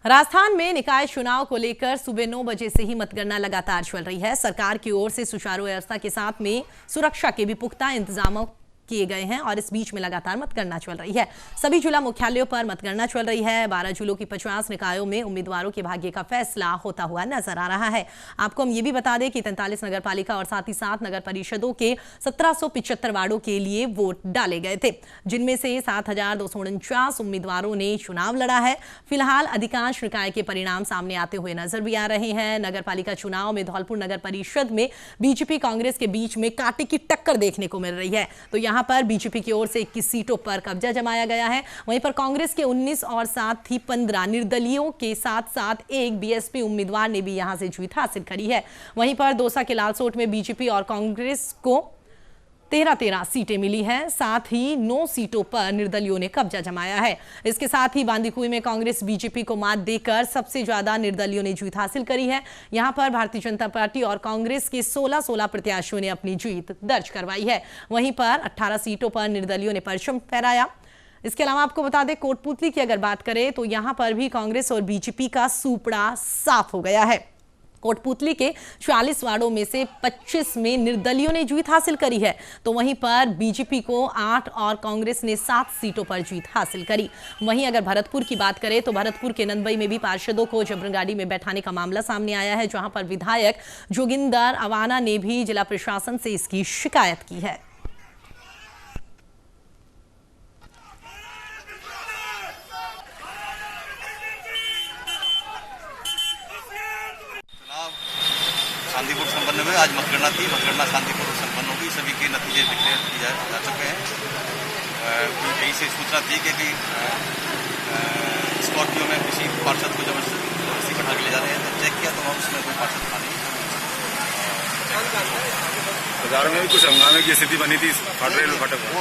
राजस्थान में निकाय चुनाव को लेकर सुबह 9 बजे से ही मतगणना लगातार चल रही है। सरकार की ओर से सुचारू व्यवस्था के साथ में सुरक्षा के भी पुख्ता इंतजामों किए गए हैं और इस बीच में लगातार मतगणना चल रही है। सभी जिला मुख्यालयों पर मतगणना चल रही है। 12 जिलों की 50 निकायों में उम्मीदवारों के भाग्य का फैसला होता हुआ नजर आ रहा है। आपको हम ये भी बता दें कि 43 नगर पालिका और साथ ही साथ नगर परिषदों के 1775 वार्डों के लिए वोट डाले गए थे, जिनमें से 7249 उम्मीदवारों ने चुनाव लड़ा है। फिलहाल अधिकांश निकाय के परिणाम सामने आते हुए नजर भी आ रहे हैं। नगर पालिका चुनाव में धौलपुर नगर परिषद में बीजेपी कांग्रेस के बीच में कांटे की टक्कर देखने को मिल रही है। तो यहाँ पर बीजेपी की ओर से 21 सीटों पर कब्जा जमाया गया है। वहीं पर कांग्रेस के 19 और साथ ही 15 निर्दलीयों के साथ साथ एक बीएसपी उम्मीदवार ने भी यहां से जीत हासिल करी है। वहीं पर दौसा के लालसोट में बीजेपी और कांग्रेस को 13 सीटें मिली हैं। साथ ही 9 सीटों पर निर्दलियों ने कब्जा जमाया है। इसके साथ ही बांदीकुई में कांग्रेस बीजेपी को मात देकर सबसे ज्यादा निर्दलियों ने जीत हासिल करी है। यहां पर भारतीय जनता पार्टी और कांग्रेस के 16 प्रत्याशियों ने अपनी जीत दर्ज करवाई है। वहीं पर 18 सीटों पर निर्दलियों ने परचम फहराया। इसके अलावा आपको बता दें, कोटपुतली की अगर बात करें तो यहां पर भी कांग्रेस और बीजेपी का सूपड़ा साफ हो गया है। कोटपुतली के 44 वार्डों में से 25 में निर्दलियों ने जीत हासिल करी है, तो वहीं पर बीजेपी को 8 और कांग्रेस ने 7 सीटों पर जीत हासिल करी। वहीं अगर भरतपुर की बात करें तो भरतपुर के नंदबई में भी पार्षदों को जबरन गाड़ी में बैठाने का मामला सामने आया है, जहां पर विधायक जोगिंदर अवाना ने भी जिला प्रशासन से इसकी शिकायत की है। शांतिपूर्ण संपन्न हुए। आज मतगणना थी, मतगणना शांतिपूर्ण संपन्न होगी। सभी के नतीजे डिक्लेयर किए जा चुके हैं। कहीं से सूचना थी कि स्कॉर्पियो में किसी पार्षद को जबरदस्ती बैठा के ले जा रहे हैं, तो चेक किया तो उसमें कोई पार्षद था नहीं। बाजार में भी कुछ हंगामे की स्थिति बनी थी, फाटक वो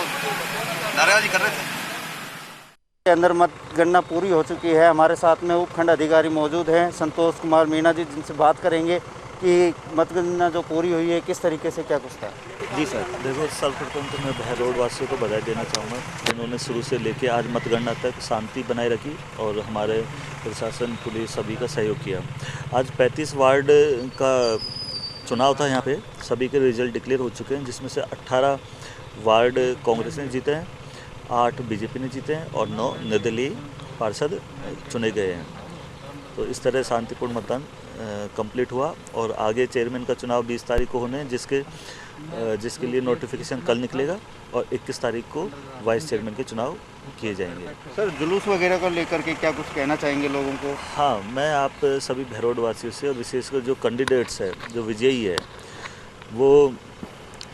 नारेबाजी कर रहे थे। अंदर मतगणना पूरी हो चुकी है। हमारे साथ में उपखंड अधिकारी मौजूद हैं, संतोष कुमार मीणा जी, जिनसे बात करेंगे कि मतगणना जो पूरी हुई है किस तरीके से क्या कुछ था। जी सर, देखो सर्वप्रथम तो मैं बहरोड वासियों को बधाई देना चाहूँगा, जिन्होंने शुरू से लेकर आज मतगणना तक शांति बनाए रखी और हमारे प्रशासन पुलिस सभी का सहयोग किया। आज 35 वार्ड का चुनाव था। यहाँ पे सभी के रिजल्ट डिक्लेयर हो चुके हैं, जिसमें से 18 वार्ड कांग्रेस ने जीते हैं, 8 बीजेपी ने जीते हैं और 9 निर्दलीय पार्षद चुने गए हैं। तो इस तरह शांतिपूर्ण मतदान कंप्लीट हुआ और आगे चेयरमैन का चुनाव 20 तारीख को होने हैं, जिसके लिए नोटिफिकेशन कल निकलेगा और 21 तारीख को वाइस चेयरमैन के चुनाव किए जाएंगे। सर, जुलूस वगैरह को लेकर के क्या कुछ कहना चाहेंगे लोगों को? हाँ, मैं आप सभी बहरोड वासियों से और विशेषकर जो कैंडिडेट्स है, जो विजयी है, वो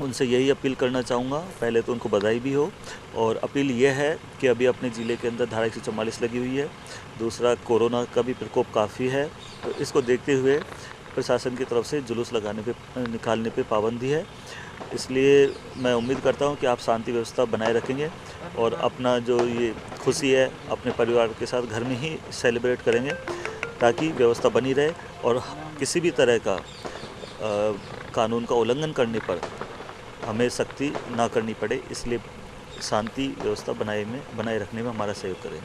उनसे यही अपील करना चाहूँगा। पहले तो उनको बधाई भी हो और अपील यह है कि अभी अपने ज़िले के अंदर धारा 144 लगी हुई है। दूसरा, कोरोना का भी प्रकोप काफ़ी है, तो इसको देखते हुए प्रशासन की तरफ से जुलूस निकालने पे पाबंदी है। इसलिए मैं उम्मीद करता हूं कि आप शांति व्यवस्था बनाए रखेंगे और अपना जो ये खुशी है अपने परिवार के साथ घर में ही सेलिब्रेट करेंगे, ताकि व्यवस्था बनी रहे और किसी भी तरह का कानून का उल्लंघन करने पर हमें सख्ती ना करनी पड़े। इसलिए शांति व्यवस्था बनाए रखने में हमारा सहयोग करें।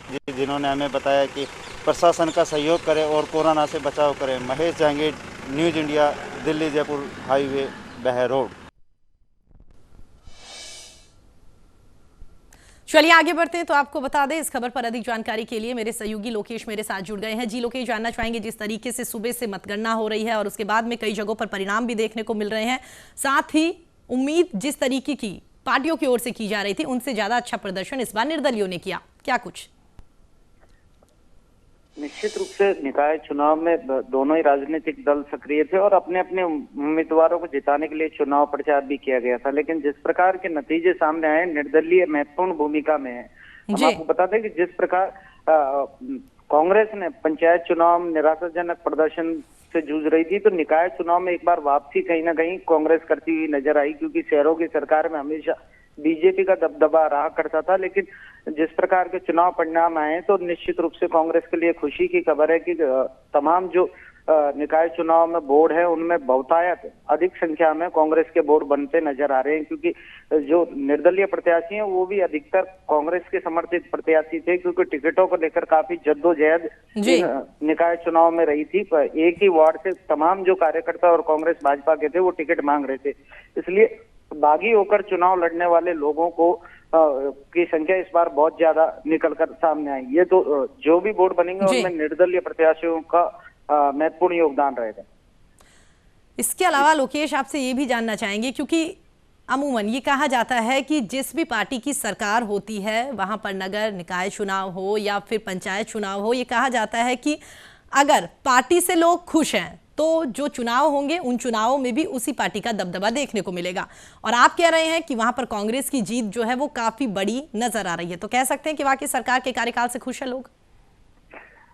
जी, जिन्होंने हमें बताया कि प्रशासन का सहयोग करें और कोरोना से बचाव करें। Mahesh Jahangir, news India, Delhi Jaipur highway, Behror. चलिए आगे बढ़ते हैं। तो आपको बता दें, इस खबर पर अधिक जानकारी के लिए मेरे सहयोगी लोकेश मेरे साथ जुड़ गए हैं। जी लोकेश, जानना चाहेंगे जिस तरीके से सुबह से मतगणना हो रही है और उसके बाद में कई जगहों पर परिणाम भी देखने को मिल रहे हैं, साथ ही उम्मीद जिस तरीके की पार्टियों की ओर से की जा रही थी उनसे ज्यादा अच्छा प्रदर्शन इस बार निर्दलियों ने किया, क्या कुछ? निश्चित रूप से निकाय चुनाव में दोनों ही राजनीतिक दल सक्रिय थे और अपने अपने उम्मीदवारों को जिताने के लिए चुनाव प्रचार भी किया गया था, लेकिन जिस प्रकार के नतीजे सामने आए, निर्दलीय महत्वपूर्ण भूमिका में है। हम आपको बता दें कि जिस प्रकार कांग्रेस ने पंचायत चुनाव में निराशाजनक प्रदर्शन से जूझ रही थी, तो निकाय चुनाव में एक बार वापसी कहीं ना कहीं कांग्रेस करती हुई नजर आई, क्योंकि शहरों की सरकार में हमेशा बीजेपी का दबदबा रहा करता था। लेकिन जिस प्रकार के चुनाव परिणाम आए तो निश्चित रूप से कांग्रेस के लिए खुशी की खबर है कि तमाम जो निकाय चुनाव में बोर्ड है उनमें बहुतायत अधिक संख्या में कांग्रेस के बोर्ड बनते नजर आ रहे हैं, क्योंकि जो निर्दलीय प्रत्याशी हैं वो भी अधिकतर कांग्रेस के समर्थित प्रत्याशी थे, क्योंकि टिकटों को लेकर काफी जद्दोजहद निकाय चुनाव में रही थी। एक ही वार्ड से तमाम जो कार्यकर्ता और कांग्रेस भाजपा के थे वो टिकट मांग रहे थे, इसलिए बागी होकर चुनाव लड़ने वाले लोगों को की संख्या इस बार बहुत ज्यादा निकल कर सामने आई। ये तो जो भी बोर्ड बनेंगे उनमें निर्दलीय प्रत्याशियों का महत्वपूर्ण योगदान रहेगा। इसके अलावा लोकेश आपसे ये भी जानना चाहेंगे, क्योंकि अमूमन ये कहा जाता है कि जिस भी पार्टी की सरकार होती है वहां पर नगर निकाय चुनाव हो या फिर पंचायत चुनाव हो, ये कहा जाता है कि अगर पार्टी से लोग खुश हैं तो जो चुनाव होंगे उन चुनावों में भी उसी पार्टी का दबदबा देखने को मिलेगा। और आप कह रहे हैं कि वहां पर कांग्रेस की जीत जो है वो काफी बड़ी नजर आ रही है, तो कह सकते हैं कि वाकई सरकार के कार्यकाल से खुश है लोग?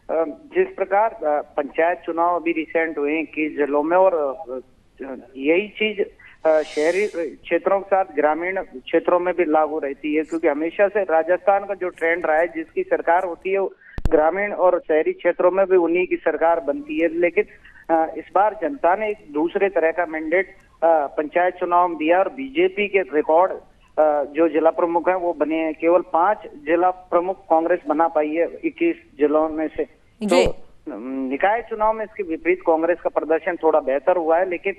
जिस प्रकार पंचायत चुनाव अभी रिसेंट हुए कि जिलों में, और यही चीज शहरी क्षेत्रों के साथ ग्रामीण क्षेत्रों में भी लागू रहती है, क्योंकि हमेशा से राजस्थान का जो ट्रेंड रहा है जिसकी सरकार होती है ग्रामीण और शहरी क्षेत्रों में भी उन्हीं की सरकार बनती है। लेकिन इस बार जनता ने एक दूसरे तरह का मैंडेट पंचायत चुनाव में दिया और बीजेपी के रिकॉर्ड जो जिला प्रमुख हैं वो बने हैं। केवल 5 जिला प्रमुख कांग्रेस बना पाई है 21 जिलों में से। तो निकाय चुनाव में इसके विपरीत कांग्रेस का प्रदर्शन थोड़ा बेहतर हुआ है, लेकिन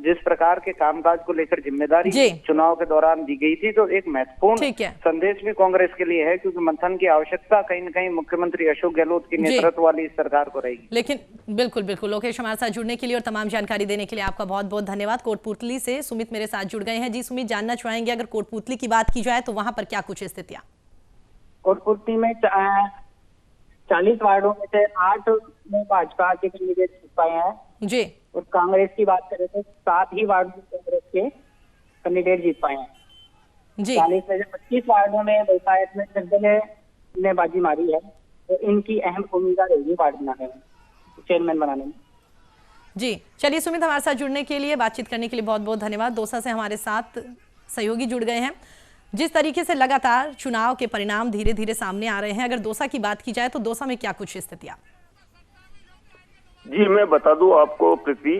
जिस प्रकार के कामकाज को लेकर जिम्मेदारी चुनाव के दौरान दी गई थी, तो एक महत्वपूर्ण संदेश भी कांग्रेस के लिए है, क्योंकि मंथन की आवश्यकता कहीं न कहीं मुख्यमंत्री अशोक गहलोत की नेतृत्व वाली इस सरकार को रहेगी। लेकिन बिल्कुल बिल्कुल लोकेश, हमारे साथ जुड़ने के लिए और तमाम जानकारी देने के लिए आपका बहुत बहुत धन्यवाद। कोटपूतली से सुमित मेरे साथ जुड़ गए हैं। जी सुमित, जानना चाहेंगे अगर कोटपूतली की बात की जाए तो वहां पर क्या कुछ स्थितियां? कोटपूतली में 40 वार्डों में से 8 में भाजपा के कैंडिडेट जीत पाए हैं जी, और कांग्रेस की बात करें तो 7 ही वार्डों में कांग्रेस के कैंडिडेट जीत पाए हैं जी। 40 में से 25 वार्डों में बहुतायत में निर्दलीय ने बाजी मारी है, तो इनकी अहम भूमिका रहेगी वार्ड बनाने में, चेयरमैन बनाने में। जी चलिए सुमित, हमारे साथ जुड़ने के लिए, बातचीत करने के लिए बहुत बहुत धन्यवाद। दौसा से हमारे साथ सहयोगी जुड़ गए हैं। जिस तरीके से लगातार चुनाव के परिणाम धीरे धीरे सामने आ रहे हैं, अगर दौसा की बात की जाए तो दौसा में क्या कुछ स्थितियां? जी मैं बता दूं आपको प्रीति,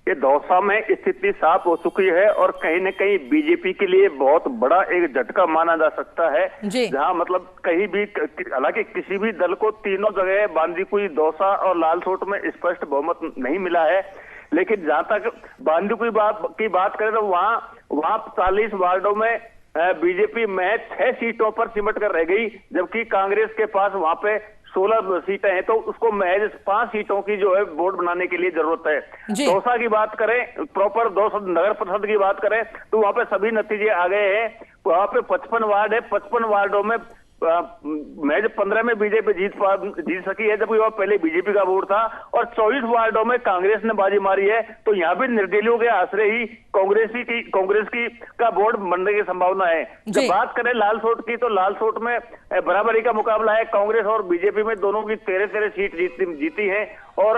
ये दौसा में स्थिति साफ हो चुकी है और कहीं न कहीं बीजेपी के लिए बहुत बड़ा एक झटका माना जा सकता है, जहां मतलब कहीं भी, हालांकि किसी भी दल को तीनों जगह बांदीकुई, दौसा और लालसोट में स्पष्ट बहुमत नहीं मिला है, लेकिन जहां तक बांदीकुई की बात करें तो वहां 40 वार्डों में बीजेपी महज 6 सीटों पर सिमट कर रह गई, जबकि कांग्रेस के पास वहां पे 16 सीटें हैं, तो उसको महज 5 सीटों की जो है बोर्ड बनाने के लिए जरूरत है। दौसा की बात करें, प्रॉपर दौसा नगर परिषद की बात करें तो वहां पे सभी नतीजे आ गए हैं। वहां पे 55 वार्ड है, 55 वार्डों में महज 15 में बीजेपी जीत सकी है, जबकि वह पहले बीजेपी का बोर्ड था, और 24 वार्डों में कांग्रेस ने बाजी मारी है। तो यहाँ भी निर्दलीयों के आश्रय ही कांग्रेस की का बोर्ड बनने की संभावना है। जब बात करें लालसोट की, तो लालसोट में बराबरी का मुकाबला है, कांग्रेस और बीजेपी में दोनों की 13 सीट जीती है, और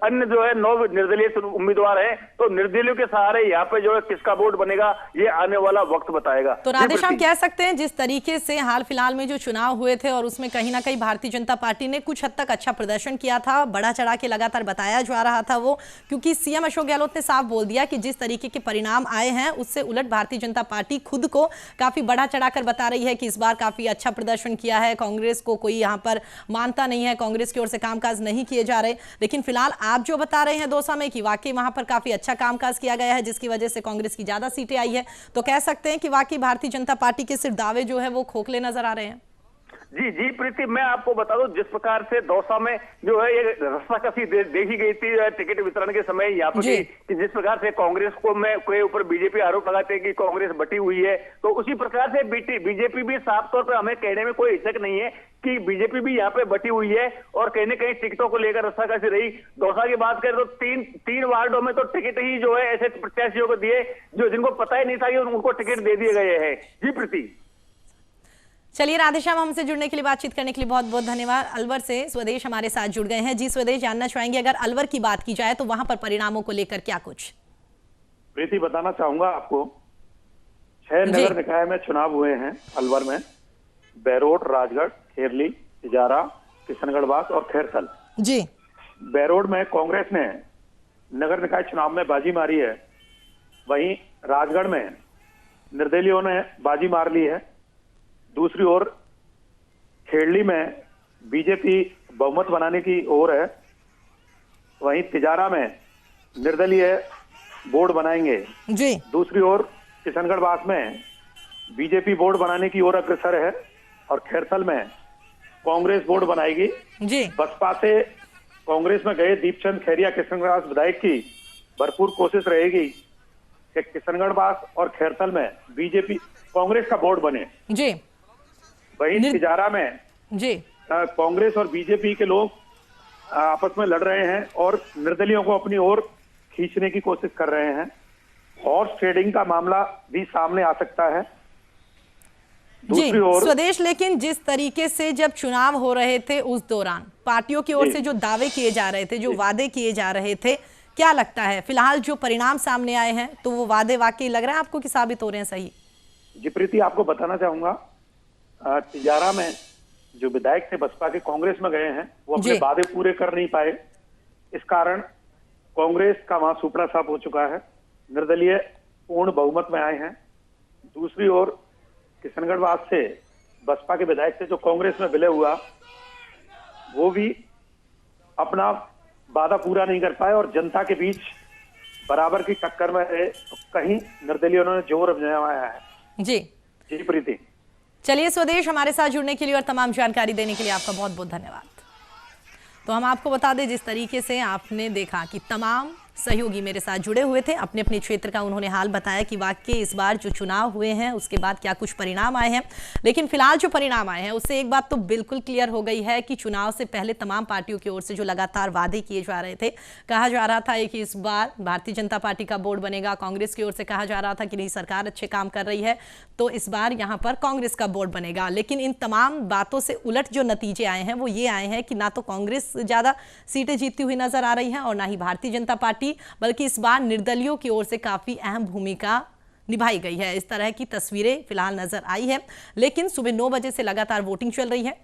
अन्य जो है 9 निर्दलीय उम्मीदवार हैं। तो निर्दलीयों के सहारे यहाँ पे जो है किसका बोर्ड बनेगा ये आने वाला वक्त बताएगा। तो राधेश्याम, कह सकते हैं जिस तरीके से हाल फिलहाल में जो चुनाव हुए थे और उसमें कहीं ना कहीं भारतीय जनता पार्टी ने कुछ हद तक अच्छा प्रदर्शन किया था, बढ़ा चढ़ा के लगातार बताया जा रहा था वो, क्योंकि सीएम अशोक गहलोत ने साफ बोल दिया कि जिस तरीके के परिणाम आए हैं उससे उलट भारतीय जनता पार्टी खुद को काफी बढ़ा चढ़ाकर बता रही है कि इस बार काफी अच्छा प्रदर्शन किया है, कांग्रेस को कोई यहाँ पर मानता नहीं है, कांग्रेस की ओर से कामकाज नहीं किए जा रहे। लेकिन फिलहाल आप जो बता रहे हैं दौसा में कि वाकई वहां पर काफी अच्छा कामकाज किया गया है, जिसकी वजह से कांग्रेस की ज्यादा सीटें आई है, तो कह सकते हैं कि वाकई भारतीय जनता पार्टी के सिर्फ दावे जो है वो खोखले नजर आ रहे हैं। जी प्रीति, मैं आपको बता दूं, जिस प्रकार से दौसा में जो है ये रस्साकसी देखी गई थी टिकट वितरण के समय यहाँ पर कि जिस प्रकार से कांग्रेस के ऊपर बीजेपी आरोप लगाते हैं कि कांग्रेस बटी हुई है, तो उसी प्रकार से बीजेपी भी साफ तौर पर, हमें कहने में कोई हिचक नहीं है कि बीजेपी भी यहाँ पे बटी हुई है और कहीं न कहीं टिकटों को लेकर रस्साकसी रही। दौसा की बात करें तो तीन वार्डों में तो टिकट ही जो है ऐसे प्रत्याशियों को दिए जो जिनको पता ही नहीं था कि उनको टिकट दे दिए गए हैं। जी प्रीति। चलिए राधेश्याम, हमसे जुड़ने के लिए, बातचीत करने के लिए बहुत बहुत धन्यवाद। अलवर से स्वदेश हमारे साथ जुड़ गए हैं। जी स्वदेश, जानना चाहेंगे अगर अलवर की बात की जाए तो वहां पर परिणामों को लेकर क्या कुछ? प्रीति, बताना चाहूंगा आपको, 6 नगर निकाय में चुनाव हुए हैं अलवर में, बैरोट, राजगढ़, खेरली, इजारा, किशनगढ़ बास और खैरथल। जी बहरोड में कांग्रेस ने नगर निकाय चुनाव में बाजी मारी है, वहीं राजगढ़ में निर्दलीयों ने बाजी मार ली है। दूसरी ओर खेड़ली में बीजेपी बहुमत बनाने की ओर है, वहीं तिजारा में निर्दलीय बोर्ड बनाएंगे जी। दूसरी ओर किशनगढ़ बास में बीजेपी बोर्ड बनाने की ओर अग्रसर है और खैरथल में कांग्रेस बोर्ड बनाएगी जी। बसपा से कांग्रेस में गए दीपचंद खैरिया किशनगढ़ विधायक की भरपूर कोशिश रहेगी कि किशनगढ़ बास और खैरथल में बीजेपी कांग्रेस का बोर्ड बने जी। वहीं तिजारा में जी कांग्रेस और बीजेपी के लोग आपस में लड़ रहे हैं और निर्दलियों को अपनी ओर खींचने की कोशिश कर रहे हैं। हॉर्स ट्रेडिंग का मामला भी सामने आ सकता है। जी स्वदेश, लेकिन जिस तरीके से जब चुनाव हो रहे थे उस दौरान पार्टियों की ओर से जो दावे किए जा रहे थे, जो वादे किए जा रहे थे, क्या लगता है फिलहाल जो परिणाम सामने आए हैं तो वो वादे वाकई लग रहा है आपको कि साबित हो रहे हैं सही? जी प्रीति, आपको बताना चाहूंगा तिजारा में जो विधायक थे बसपा के कांग्रेस में गए हैं वो अपने वादे पूरे कर नहीं पाए। इस कारण कांग्रेस का वहां सुपड़ा साफ हो चुका है, निर्दलीय पूर्ण बहुमत में आए हैं। दूसरी ओर किशनगढ़ वास से बसपा के विधायक से जो कांग्रेस में विलय हुआ वो भी अपना वादा पूरा नहीं कर पाए और जनता के बीच बराबर की टक्कर में रहे। तो कहीं निर्दलीयों ने जोर अपनाया है। जी जी प्रीति। चलिए स्वदेश, हमारे साथ जुड़ने के लिए और तमाम जानकारी देने के लिए आपका बहुत बहुत धन्यवाद। तो हम आपको बता दें, जिस तरीके से आपने देखा कि तमाम सहयोगी मेरे साथ जुड़े हुए थे, अपने अपने क्षेत्र का उन्होंने हाल बताया कि वाकई इस बार जो चुनाव हुए हैं उसके बाद क्या कुछ परिणाम आए हैं। लेकिन फिलहाल जो परिणाम आए हैं उससे एक बात तो बिल्कुल क्लियर हो गई है कि चुनाव से पहले तमाम पार्टियों की ओर से जो लगातार वादे किए जा रहे थे, कहा जा रहा था कि इस बार भारतीय जनता पार्टी का बोर्ड बनेगा, कांग्रेस की ओर से कहा जा रहा था कि नहीं सरकार अच्छे काम कर रही है तो इस बार यहाँ पर कांग्रेस का बोर्ड बनेगा। लेकिन इन तमाम बातों से उलट जो नतीजे आए हैं वो ये आए हैं कि ना तो कांग्रेस ज्यादा सीटें जीतती हुई नजर आ रही है और ना ही भारतीय जनता पार्टी, बल्कि इस बार निर्दलियों की ओर से काफी अहम भूमिका निभाई गई है। इस तरह की तस्वीरें फिलहाल नजर आई है। लेकिन सुबह 9 बजे से लगातार वोटिंग चल रही है।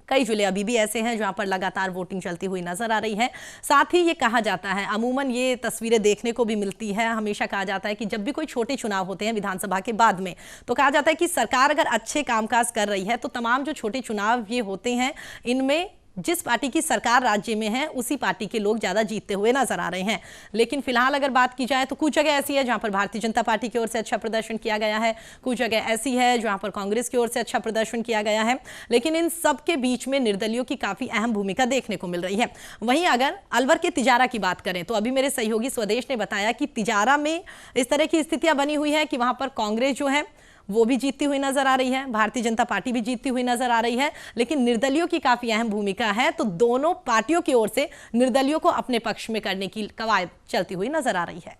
कई जिले अभी भी ऐसे हैं जहां पर लगातार वोटिंग चलती हुई नजर आ रही है। साथ ही ये कहा जाता है, अमूमन ये तस्वीरें देखने को भी मिलती है, हमेशा कहा जाता है कि जब भी कोई छोटे चुनाव होते हैं विधानसभा के बाद में, तो कहा जाता है कि सरकार अगर अच्छे कामकाज कर रही है तो तमाम जो छोटे चुनाव ये होते हैं इनमें जिस पार्टी की सरकार राज्य में है उसी पार्टी के लोग ज्यादा जीतते हुए नजर आ रहे हैं। लेकिन फिलहाल अगर बात की जाए तो कुछ जगह ऐसी है जहां पर भारतीय जनता पार्टी की ओर से अच्छा प्रदर्शन किया गया है, कुछ जगह ऐसी है जहां पर कांग्रेस की ओर से अच्छा प्रदर्शन किया गया है। लेकिन इन सब के बीच में निर्दलियों की काफी अहम भूमिका देखने को मिल रही है। वहीं अगर अलवर के तिजारा की बात करें तो अभी मेरे सहयोगी स्वदेश ने बताया कि तिजारा में इस तरह की स्थितियां बनी हुई है कि वहां पर कांग्रेस जो है वो भी जीतती हुई नजर आ रही है, भारतीय जनता पार्टी भी जीतती हुई नजर आ रही है, लेकिन निर्दलियों की काफी अहम भूमिका है। तो दोनों पार्टियों की ओर से निर्दलियों को अपने पक्ष में करने की कवायद चलती हुई नजर आ रही है।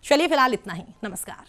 चलिए फिलहाल इतना ही, नमस्कार।